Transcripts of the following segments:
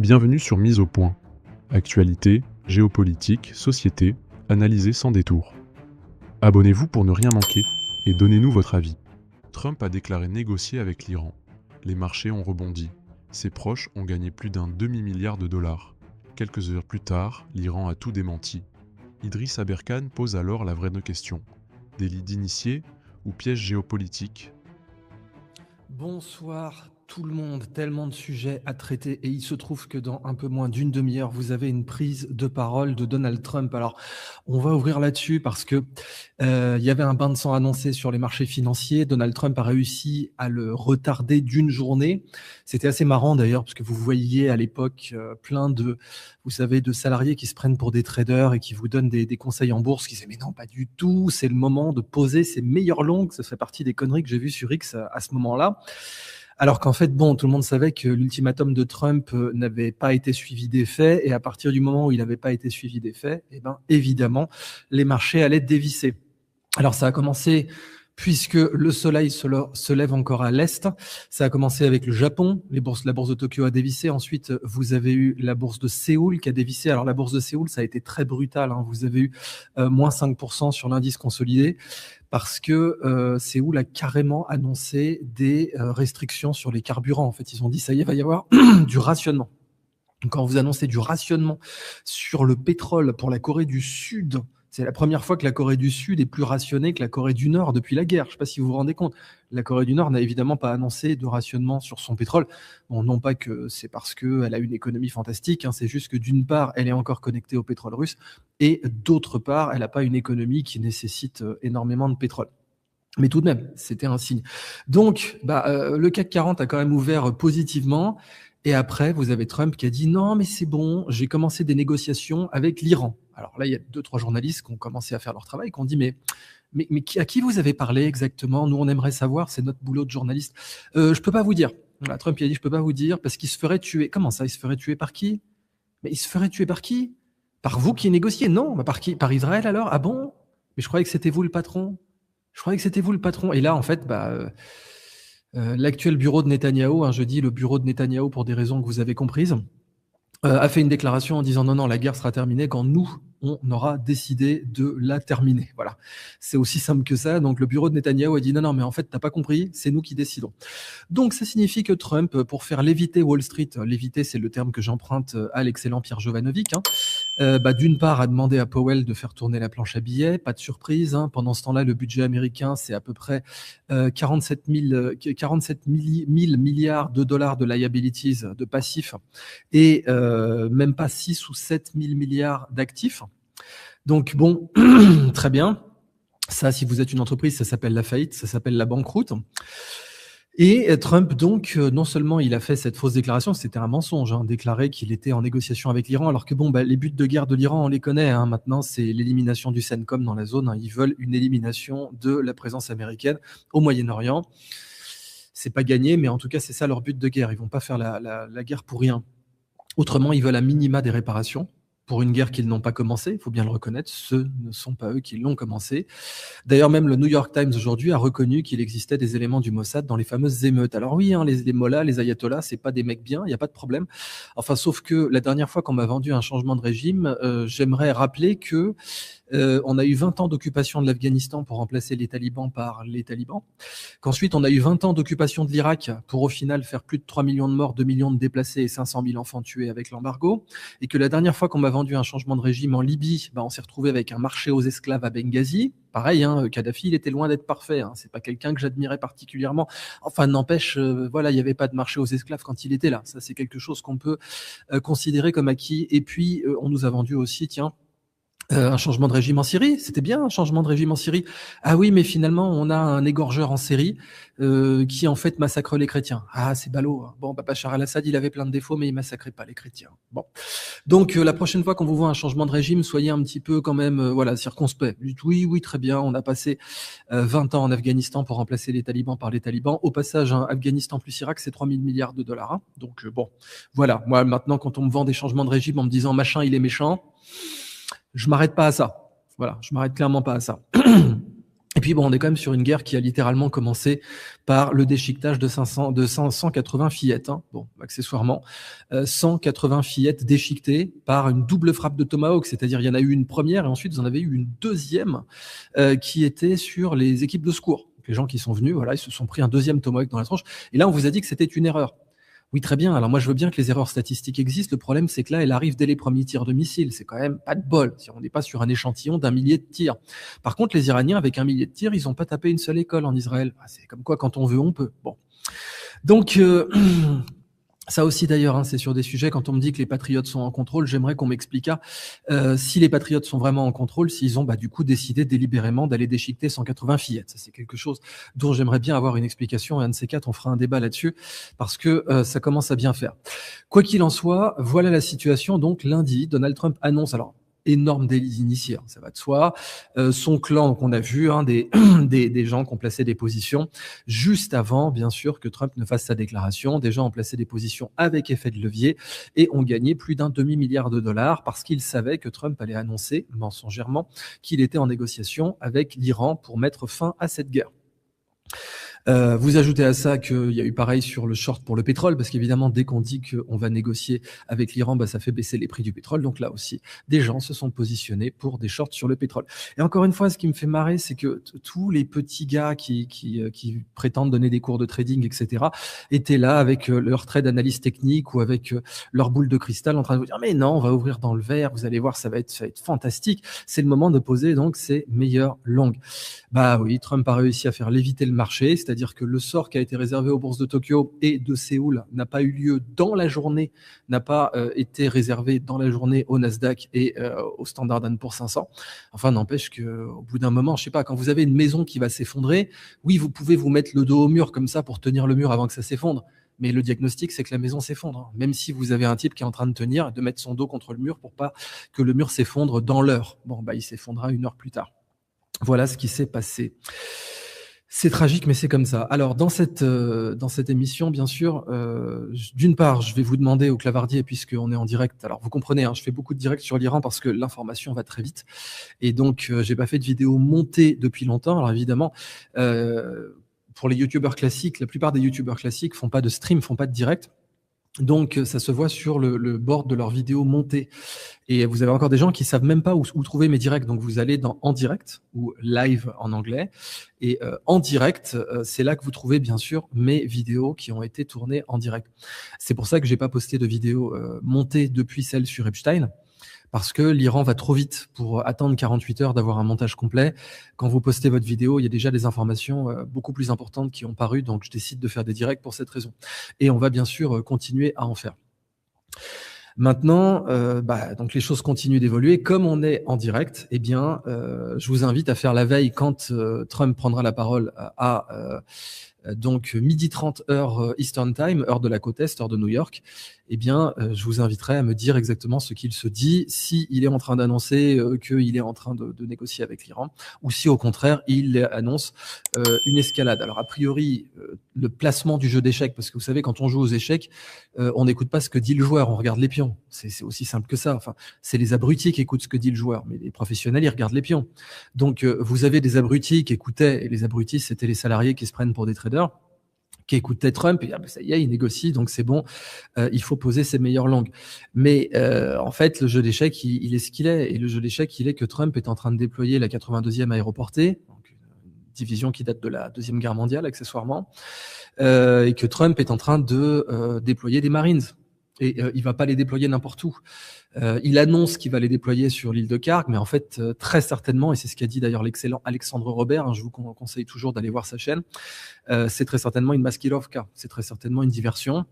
Bienvenue sur Mise au point. Actualité, géopolitique, société, analysée sans détour. Abonnez-vous pour ne rien manquer et donnez-nous votre avis. Trump a déclaré négocier avec l'Iran. Les marchés ont rebondi. Ses proches ont gagné plus d'un demi-milliard de dollars. Quelques heures plus tard, l'Iran a tout démenti. Idriss Aberkan pose alors la vraie question. Délit d'initié ou piège géopolitique ? Bonsoir tout le monde, tellement de sujets à traiter et il se trouve que dans un peu moins d'une demi-heure, vous avez une prise de parole de Donald Trump. Alors, on va ouvrir là-dessus parce que il y avait un bain de sang annoncé sur les marchés financiers. Donald Trump a réussi à le retarder d'une journée. C'était assez marrant d'ailleurs parce que vous voyiez à l'époque plein de, vous savez, de salariés qui se prennent pour des traders et qui vous donnent des conseils en bourse, qui disaient mais non, pas du tout, c'est le moment de poser ses meilleures longues. Ça fait partie des conneries que j'ai vues sur X à ce moment-là. Alors qu'en fait, bon, tout le monde savait que l'ultimatum de Trump n'avait pas été suivi des faits, et à partir du moment où il n'avait pas été suivi des faits, eh ben, évidemment, les marchés allaient dévisser. Alors ça a commencé, puisque le soleil se lève encore à l'est, ça a commencé avec le Japon, la bourse de Tokyo a dévissé, ensuite vous avez eu la bourse de Séoul qui a dévissé. Alors la bourse de Séoul, ça a été très brutal, hein. Vous avez eu moins 5% sur l'indice consolidé, parce que Séoul a carrément annoncé des restrictions sur les carburants. En fait, ils ont dit, ça y est, il va y avoir du rationnement. Quand vous annoncez du rationnement sur le pétrole pour la Corée du Sud, c'est la première fois que la Corée du Sud est plus rationnée que la Corée du Nord depuis la guerre. Je ne sais pas si vous vous rendez compte. La Corée du Nord n'a évidemment pas annoncé de rationnement sur son pétrole. Bon, non pas que c'est parce qu'elle a une économie fantastique, hein, c'est juste que d'une part, elle est encore connectée au pétrole russe, et d'autre part, elle n'a pas une économie qui nécessite énormément de pétrole. Mais tout de même, c'était un signe. Donc, le CAC 40 a quand même ouvert positivement. Et après, vous avez Trump qui a dit « Non, mais c'est bon, j'ai commencé des négociations avec l'Iran. » Alors là, il y a 2-3 journalistes qui ont commencé à faire leur travail, qui ont dit « Mais à qui vous avez parlé exactement? Nous, on aimerait savoir, c'est notre boulot de journaliste. Je peux pas vous dire. » Voilà, Trump il a dit « Je peux pas vous dire parce qu'il se ferait tuer. » Comment ça, il se ferait tuer par qui? Mais il se ferait tuer par qui? Par vous qui négociez? Non, par qui? Par Israël alors? Ah bon? Mais je croyais que c'était vous le patron. Et là, en fait, l'actuel bureau de Netanyahou, hein, je dis le bureau de Netanyahou pour des raisons que vous avez comprises, a fait une déclaration en disant non, la guerre sera terminée quand nous, on aura décidé de la terminer. Voilà, c'est aussi simple que ça. Donc le bureau de Netanyahou a dit non, mais en fait, t'as pas compris, c'est nous qui décidons. Donc ça signifie que Trump, pour faire léviter Wall Street, léviter c'est le terme que j'emprunte à l'excellent Pierre Jovanovic, hein, d'une part, a demandé à Powell de faire tourner la planche à billets, pas de surprise, hein. Pendant ce temps-là, le budget américain, c'est à peu près 47 000 milliards de dollars de liabilities, de passifs, et même pas 6 ou 7 000 milliards d'actifs. Donc bon, très bien. Ça, si vous êtes une entreprise, ça s'appelle la faillite, ça s'appelle la banqueroute. Et Trump, donc, non seulement il a fait cette fausse déclaration, c'était un mensonge, hein, déclaré qu'il était en négociation avec l'Iran, alors que bon, les buts de guerre de l'Iran, on les connaît, hein, maintenant, c'est l'élimination du CENTCOM dans la zone, hein, ils veulent une élimination de la présence américaine au Moyen-Orient. C'est pas gagné, mais en tout cas, c'est ça leur but de guerre, ils vont pas faire la guerre pour rien. Autrement, ils veulent à minima des réparations pour une guerre qu'ils n'ont pas commencée, il faut bien le reconnaître, ce ne sont pas eux qui l'ont commencé. D'ailleurs, même le New York Times aujourd'hui a reconnu qu'il existait des éléments du Mossad dans les fameuses émeutes. Alors oui, hein, les mollahs, les ayatollahs, c'est pas des mecs bien, il n'y a pas de problème. Enfin, sauf que la dernière fois qu'on m'a vendu un changement de régime, j'aimerais rappeler que on a eu 20 ans d'occupation de l'Afghanistan pour remplacer les talibans par les talibans, qu'ensuite on a eu 20 ans d'occupation de l'Irak pour au final faire plus de 3 millions de morts, 2 millions de déplacés et 500 000 enfants tués avec l'embargo, et que la dernière fois qu'on m'a vendu un changement de régime en Libye, on s'est retrouvé avec un marché aux esclaves à Benghazi. Pareil, hein, Kadhafi, il était loin d'être parfait, hein, c'est pas quelqu'un que j'admirais particulièrement. Enfin, n'empêche, voilà, il n'y avait pas de marché aux esclaves quand il était là. Ça, c'est quelque chose qu'on peut considérer comme acquis. Et puis, on nous a vendu aussi, tiens, un changement de régime en Syrie, c'était bien un changement de régime en Syrie. Ah oui, mais finalement, on a un égorgeur en série qui en fait massacre les chrétiens. Ah, c'est ballot, hein. Bon, Bachar al-Assad, il avait plein de défauts, mais il massacrait pas les chrétiens. Bon, donc la prochaine fois qu'on vous voit un changement de régime, soyez un petit peu quand même, voilà, circonspect. Dites oui, très bien, on a passé 20 ans en Afghanistan pour remplacer les talibans par les talibans. Au passage, hein, Afghanistan plus Irak, c'est 3 000 milliards de dollars. Hein. Donc bon, voilà. Moi, maintenant, quand on me vend des changements de régime en me disant machin, il est méchant, je m'arrête pas à ça. Voilà, je m'arrête clairement pas à ça. Et puis bon, on est quand même sur une guerre qui a littéralement commencé par le déchiquetage de 180 fillettes. Hein. Bon, accessoirement, 180 fillettes déchiquetées par une double frappe de Tomahawk, c'est-à-dire il y en a eu une première et ensuite vous en avez eu une deuxième qui était sur les équipes de secours. Donc, les gens qui sont venus, voilà, ils se sont pris un deuxième Tomahawk dans la tronche. Et là, on vous a dit que c'était une erreur. Oui, très bien. Alors moi, je veux bien que les erreurs statistiques existent. Le problème, c'est que là, elle arrive dès les premiers tirs de missiles. C'est quand même pas de bol. Si on n'est pas sur un échantillon d'un millier de tirs. Par contre, les Iraniens, avec un millier de tirs, ils n'ont pas tapé une seule école en Israël. C'est comme quoi, quand on veut, on peut. Bon. Donc, ça aussi d'ailleurs, hein, c'est sur des sujets, quand on me dit que les patriotes sont en contrôle, j'aimerais qu'on m'explique si les patriotes sont vraiment en contrôle, s'ils ont du coup décidé délibérément d'aller déchiqueter 180 fillettes. Ça, c'est quelque chose dont j'aimerais bien avoir une explication, et un de ces quatre, on fera un débat là-dessus, parce que ça commence à bien faire. Quoi qu'il en soit, voilà la situation. Donc lundi, Donald Trump annonce, alors énorme délit initié, hein, ça va de soi. Son clan, qu'on a vu, hein, des gens qui ont placé des positions juste avant, bien sûr, que Trump ne fasse sa déclaration. Des gens ont placé des positions avec effet de levier et ont gagné plus d'un demi-milliard de dollars parce qu'ils savaient que Trump allait annoncer mensongèrement qu'il était en négociation avec l'Iran pour mettre fin à cette guerre. Vous ajoutez à ça qu'il y a eu pareil sur le short pour le pétrole, parce qu'évidemment, dès qu'on dit qu'on va négocier avec l'Iran, ça fait baisser les prix du pétrole. Donc là aussi, des gens se sont positionnés pour des shorts sur le pétrole. Et encore une fois, ce qui me fait marrer, c'est que tous les petits gars qui prétendent donner des cours de trading, etc., étaient là avec leur trade analyse technique ou avec leur boule de cristal en train de vous dire « Mais non, on va ouvrir dans le vert, vous allez voir, ça va être fantastique. » C'est le moment de poser donc ces meilleures longues. Bah oui, Trump a réussi à faire léviter le marché, c'est-à-dire que le sort qui a été réservé aux bourses de Tokyo et de Séoul n'a pas eu lieu dans la journée, n'a pas été réservé dans la journée au Nasdaq et au Standard & Poor's 500. Enfin, n'empêche qu'au bout d'un moment, je sais pas, quand vous avez une maison qui va s'effondrer, oui, vous pouvez vous mettre le dos au mur comme ça pour tenir le mur avant que ça s'effondre. Mais le diagnostic, c'est que la maison s'effondre. Même si vous avez un type qui est en train de tenir, de mettre son dos contre le mur pour pas que le mur s'effondre dans l'heure. Bon, il s'effondrera 1 heure plus tard. Voilà ce qui s'est passé. C'est tragique, mais c'est comme ça. Alors, dans cette émission, bien sûr, d'une part, je vais vous demander au clavardier, puisqu'on est en direct. Alors, vous comprenez, hein, je fais beaucoup de directs sur l'Iran parce que l'information va très vite. Et donc, j'ai pas fait de vidéo montée depuis longtemps. Alors, évidemment, pour les youtubeurs classiques, la plupart des youtubeurs classiques font pas de stream, font pas de direct. Donc, ça se voit sur le board de leur vidéo montée. Et vous avez encore des gens qui savent même pas où trouver mes directs. Donc, vous allez dans En direct ou Live en anglais. Et En direct, c'est là que vous trouvez bien sûr mes vidéos qui ont été tournées en direct. C'est pour ça que j'ai pas posté de vidéo montée depuis celle sur Epstein. Parce que l'Iran va trop vite pour attendre 48 heures d'avoir un montage complet. Quand vous postez votre vidéo, il y a déjà des informations beaucoup plus importantes qui ont paru, donc je décide de faire des directs pour cette raison. Et on va bien sûr continuer à en faire. Maintenant, donc les choses continuent d'évoluer. Comme on est en direct, je vous invite à faire la veille quand Trump prendra la parole à donc 12h30 heure Eastern Time, heure de la côte Est, heure de New York. Je vous inviterai à me dire exactement ce qu'il se dit, s'il est en train d'annoncer qu'il est en train de négocier avec l'Iran, ou si au contraire, il annonce une escalade. Alors a priori, le placement du jeu d'échecs, parce que vous savez, quand on joue aux échecs, on n'écoute pas ce que dit le joueur, on regarde les pions. C'est aussi simple que ça. Enfin, c'est les abrutis qui écoutent ce que dit le joueur, mais les professionnels, ils regardent les pions. Donc, vous avez des abrutis qui écoutaient, et les abrutis, c'était les salariés qui se prennent pour des traders, qui écoutaient Trump, et ça y est, il négocie, donc c'est bon, il faut poser ses meilleures langues. Mais en fait, le jeu d'échecs, il est ce qu'il est. Et le jeu d'échecs, il est que Trump est en train de déployer la 82e aéroportée, donc une division qui date de la Deuxième Guerre mondiale, accessoirement, et que Trump est en train de déployer des Marines. Et il va pas les déployer n'importe où. Il annonce qu'il va les déployer sur l'île de Khark, mais en fait, très certainement, et c'est ce qu'a dit d'ailleurs l'excellent Alexandre Robert, hein, je vous conseille toujours d'aller voir sa chaîne, c'est très certainement une maskirovka, c'est très certainement une diversion.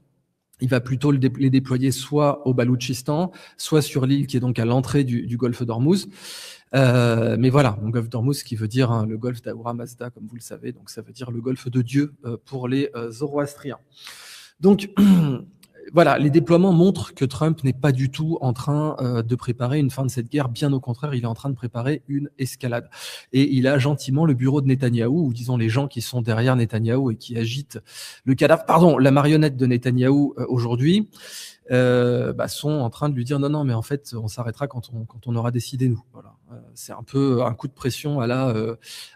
Il va plutôt les déployer soit au Baloutchistan, soit sur l'île qui est donc à l'entrée du golfe d'Ormuz. Mais voilà, le golfe d'Ormuz qui veut dire le golfe d'Ahura Mazda, comme vous le savez, donc ça veut dire le golfe de Dieu pour les Zoroastriens. Donc, voilà, les déploiements montrent que Trump n'est pas du tout en train de préparer une fin de cette guerre. Bien au contraire, il est en train de préparer une escalade. Et il a gentiment le bureau de Netanyahou, ou disons les gens qui sont derrière Netanyahou et qui agitent le cadavre, la marionnette de Netanyahou aujourd'hui. sont en train de lui dire non, mais en fait, on s'arrêtera quand on aura décidé, nous. Voilà. C'est un peu un coup de pression à la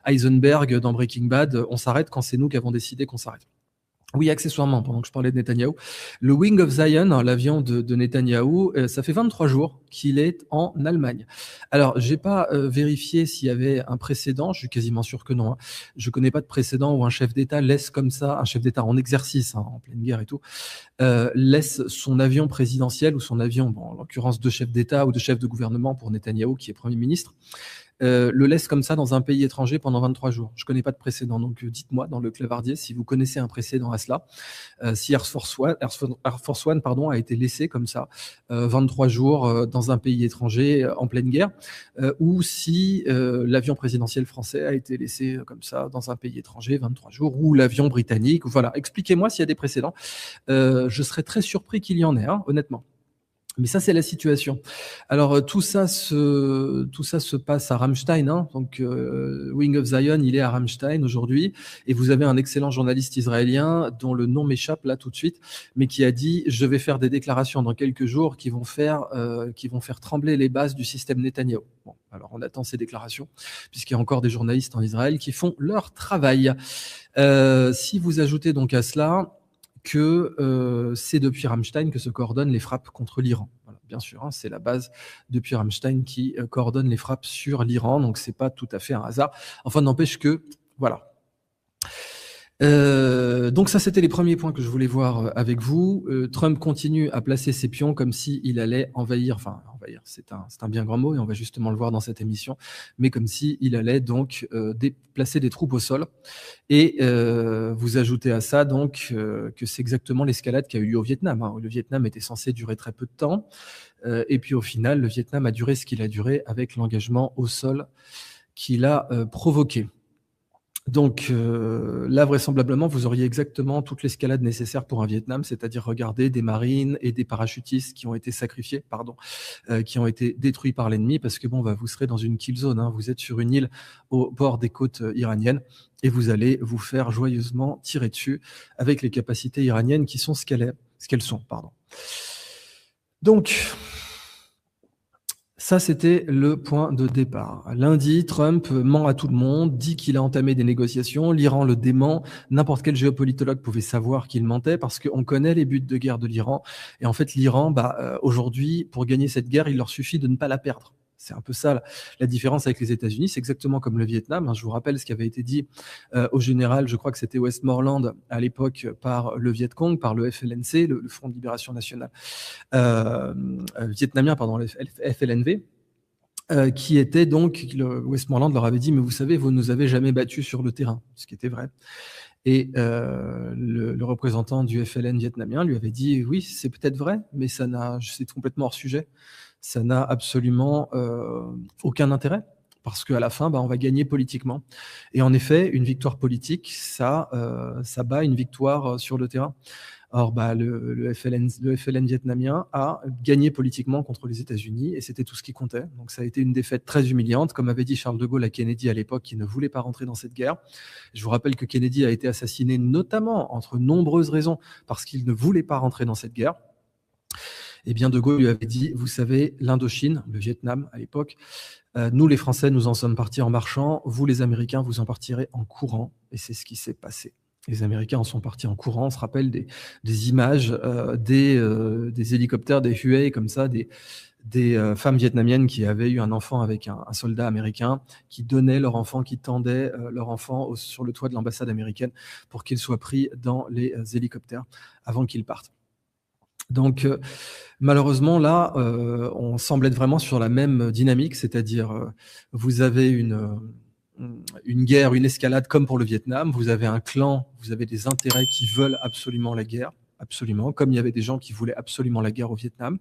Heisenberg dans Breaking Bad. On s'arrête quand c'est nous qui avons décidé qu'on s'arrête. Oui, accessoirement, pendant que je parlais de Netanyahou, le Wing of Zion, l'avion de Netanyahou, ça fait 23 jours qu'il est en Allemagne. Alors, j'ai pas vérifié s'il y avait un précédent, je suis quasiment sûr que non. Hein. Je connais pas de précédent où un chef d'État laisse comme ça, un chef d'État en exercice, en pleine guerre et tout, laisse son avion présidentiel ou son avion, bon, en l'occurrence de chef d'État ou de chef de gouvernement pour Netanyahou, qui est Premier ministre, le laisse comme ça dans un pays étranger pendant 23 jours. Je ne connais pas de précédent, donc dites-moi dans le clavardier si vous connaissez un précédent à cela. Si Air Force One a été laissé comme ça 23 jours dans un pays étranger en pleine guerre, ou si l'avion présidentiel français a été laissé comme ça dans un pays étranger 23 jours, ou l'avion britannique. Voilà, expliquez-moi s'il y a des précédents. Je serais très surpris qu'il y en ait, honnêtement. Mais ça, c'est la situation. Alors, tout ça se passe à Ramstein. Donc, Wing of Zion, il est à Ramstein aujourd'hui. Et vous avez un excellent journaliste israélien dont le nom m'échappe là tout de suite, mais qui a dit « Je vais faire des déclarations dans quelques jours qui vont faire trembler les bases du système Netanyahou ». Bon, alors on attend ces déclarations, puisqu'il y a encore des journalistes en Israël qui font leur travail. Si vous ajoutez donc à cela que c'est depuis Ramstein que se coordonnent les frappes contre l'Iran. Voilà, bien sûr, c'est la base depuis Ramstein qui coordonne les frappes sur l'Iran, donc c'est pas tout à fait un hasard. Enfin, n'empêche que, voilà. Donc ça, c'était les premiers points que je voulais voir avec vous. Trump continue à placer ses pions comme s'il allait envahir, c'est un bien grand mot et on va justement le voir dans cette émission, mais comme s'il allait donc placer des troupes au sol. Et vous ajoutez à ça donc que c'est exactement l'escalade qui a eu lieu au Vietnam. Le Vietnam était censé durer très peu de temps, et puis au final, le Vietnam a duré ce qu'il a duré avec l'engagement au sol qu'il a provoqué. Donc là, vraisemblablement, vous auriez exactement toute l'escalade nécessaire pour un Vietnam, c'est-à-dire regarder des marines et des parachutistes qui ont été sacrifiés, qui ont été détruits par l'ennemi, parce que vous serez dans une kill zone, vous êtes sur une île au bord des côtes iraniennes, et vous allez vous faire joyeusement tirer dessus avec les capacités iraniennes qui sont ce qu'elles sont. Donc, ça, c'était le point de départ. Lundi, Trump ment à tout le monde, dit qu'il a entamé des négociations, l'Iran le dément, n'importe quel géopolitologue pouvait savoir qu'il mentait parce qu'on connaît les buts de guerre de l'Iran. Et en fait, l'Iran, aujourd'hui, pour gagner cette guerre, il leur suffit de ne pas la perdre. C'est un peu ça la différence avec les États-Unis. C'est exactement comme le Vietnam. Je vous rappelle ce qui avait été dit au général, je crois que c'était Westmoreland à l'époque par le Viet Cong, par le FLNC, le Front de Libération Nationale vietnamien, le FLNV. Qui était donc, Westmoreland leur avait dit, mais vous savez, vous ne nous avez jamais battus sur le terrain, ce qui était vrai. Et le représentant du FLN vietnamien lui avait dit, oui, c'est peut-être vrai, mais c'est complètement hors sujet. Ça n'a absolument aucun intérêt, parce qu'à la fin, on va gagner politiquement. Et en effet, une victoire politique, ça bat une victoire sur le terrain. Or, le FLN vietnamien a gagné politiquement contre les États-Unis et c'était tout ce qui comptait. Donc, ça a été une défaite très humiliante, comme avait dit Charles de Gaulle à Kennedy à l'époque, qui ne voulait pas rentrer dans cette guerre. Je vous rappelle que Kennedy a été assassiné notamment, entre nombreuses raisons, parce qu'il ne voulait pas rentrer dans cette guerre. Eh bien, de Gaulle lui avait dit, vous savez, l'Indochine, le Vietnam à l'époque, nous les Français, nous en sommes partis en marchant, vous les Américains, vous en partirez en courant. Et c'est ce qui s'est passé. Les Américains en sont partis en courant. On se rappelle des images des hélicoptères, des Huey, comme ça, des femmes vietnamiennes qui avaient eu un enfant avec un soldat américain, qui donnaient leur enfant, qui tendaient leur enfant sur le toit de l'ambassade américaine pour qu'il soit pris dans les hélicoptères avant qu'ils partent. Donc, malheureusement, là, on semble être vraiment sur la même dynamique, c'est-à-dire vous avez une guerre, une escalade comme pour le Vietnam, vous avez un clan, vous avez des intérêts qui veulent absolument la guerre, absolument, comme il y avait des gens qui voulaient absolument la guerre au Vietnam.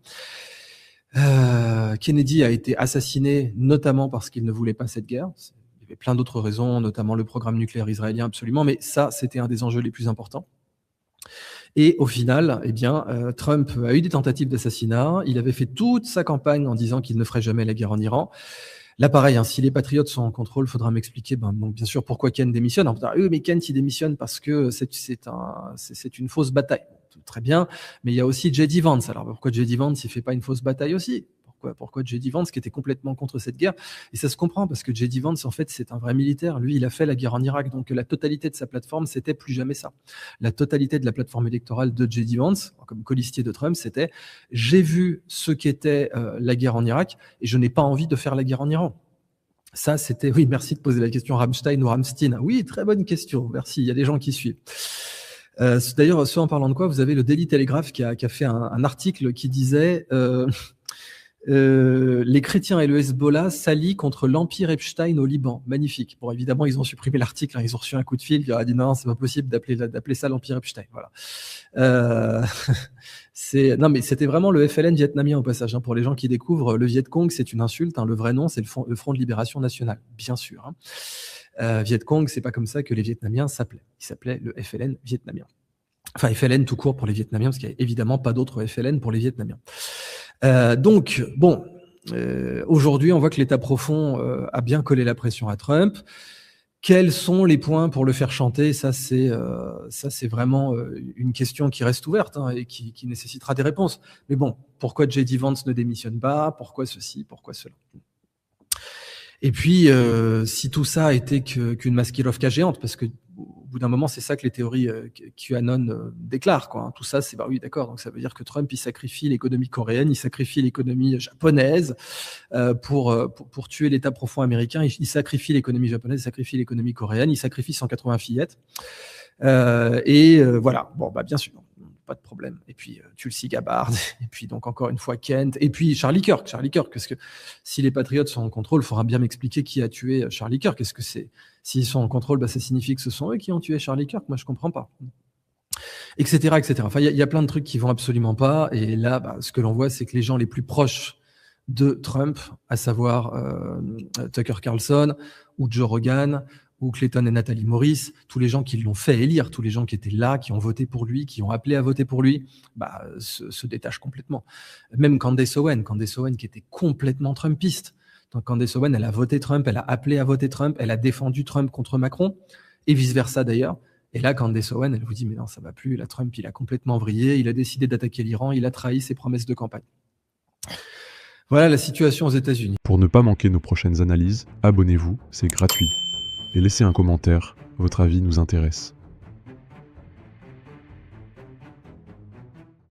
Kennedy a été assassiné notamment parce qu'il ne voulait pas cette guerre. Il y avait plein d'autres raisons, notamment le programme nucléaire israélien, absolument, mais ça, c'était un des enjeux les plus importants. Et au final, Trump a eu des tentatives d'assassinat. Il avait fait toute sa campagne en disant qu'il ne ferait jamais la guerre en Iran. Là, pareil, si les patriotes sont en contrôle, il faudra m'expliquer, donc bien sûr, pourquoi Ken démissionne. Oui, mais Ken, il démissionne parce que c'est une fausse bataille. très bien, mais il y a aussi J.D. Vance. Alors pourquoi J.D. Vance, il fait pas une fausse bataille aussi? Pourquoi J.D. Vance, qui était complètement contre cette guerre? Et ça se comprend, parce que J.D. Vance, en fait, c'est un vrai militaire. Lui, il a fait la guerre en Irak, donc la totalité de sa plateforme, c'était plus jamais ça. La totalité de la plateforme électorale de J.D. Vance, comme colistier de Trump, c'était « J'ai vu ce qu'était la guerre en Irak, et je n'ai pas envie de faire la guerre en Iran ». Ça, c'était... Oui, merci de poser la question Rammstein ou Rammstein. Oui, très bonne question, merci, il y a des gens qui suivent. D'ailleurs, en parlant de quoi, vous avez le Daily Telegraph qui a fait un article qui disait les chrétiens et le Hezbollah s'allient contre l'empire Epstein au Liban. Magnifique. Bon, évidemment, ils ont supprimé l'article, ils ont reçu un coup de fil, il a dit non, c'est pas possible d'appeler ça l'empire Epstein. Voilà. Non, mais c'était vraiment le FLN vietnamien au passage. Pour les gens qui découvrent, le Viet Cong, c'est une insulte. Le vrai nom, c'est le Front de Libération Nationale, bien sûr. Viet Cong, c'est pas comme ça que les Vietnamiens s'appelaient. Ils s'appelaient le FLN vietnamien. Enfin, FLN tout court pour les Vietnamiens, parce qu'il n'y a évidemment pas d'autre FLN pour les Vietnamiens. Donc, bon, aujourd'hui, on voit que l'État profond a bien collé la pression à Trump. Quels sont les points pour le faire chanter? Ça, c'est vraiment une question qui reste ouverte et qui nécessitera des réponses. Mais bon, pourquoi J.D. Vance ne démissionne pas? Pourquoi ceci? Pourquoi cela? Et puis, si tout ça a été qu'une maskirovka géante, parce que au bout d'un moment, c'est ça que les théories QAnon déclarent, quoi. Tout ça, c'est oui, d'accord. Donc ça veut dire que Trump, il sacrifie l'économie coréenne, il sacrifie l'économie japonaise pour tuer l'État profond américain. Il sacrifie l'économie japonaise, il sacrifie l'économie coréenne, il sacrifie 180 fillettes. Voilà. Bon, bien sûr. Pas de problème. Et puis Tulsi Gabbard, et puis donc encore une fois Kent, et puis Charlie Kirk, parce que si les Patriotes sont en contrôle, il faudra bien m'expliquer qui a tué Charlie Kirk. Qu'est-ce que c'est? S'ils sont en contrôle, ça signifie que ce sont eux qui ont tué Charlie Kirk. Moi, je comprends pas. Etc., etc. Enfin, il y a plein de trucs qui vont absolument pas. Et là, ce que l'on voit, c'est que les gens les plus proches de Trump, à savoir Tucker Carlson ou Joe Rogan, ou Clayton et Nathalie Morris, tous les gens qui l'ont fait élire, tous les gens qui étaient là, qui ont voté pour lui, qui ont appelé à voter pour lui, se détachent complètement. Même Candace Owen qui était complètement trumpiste. Donc Candace Owen, elle a voté Trump, elle a appelé à voter Trump, elle a défendu Trump contre Macron, et vice-versa d'ailleurs. Et là, Candace Owen, elle vous dit, mais non, ça va plus, là, Trump, il a complètement vrillé, il a décidé d'attaquer l'Iran, il a trahi ses promesses de campagne. Voilà la situation aux États-Unis. Pour ne pas manquer nos prochaines analyses, abonnez-vous, c'est gratuit. Et laissez un commentaire, votre avis nous intéresse.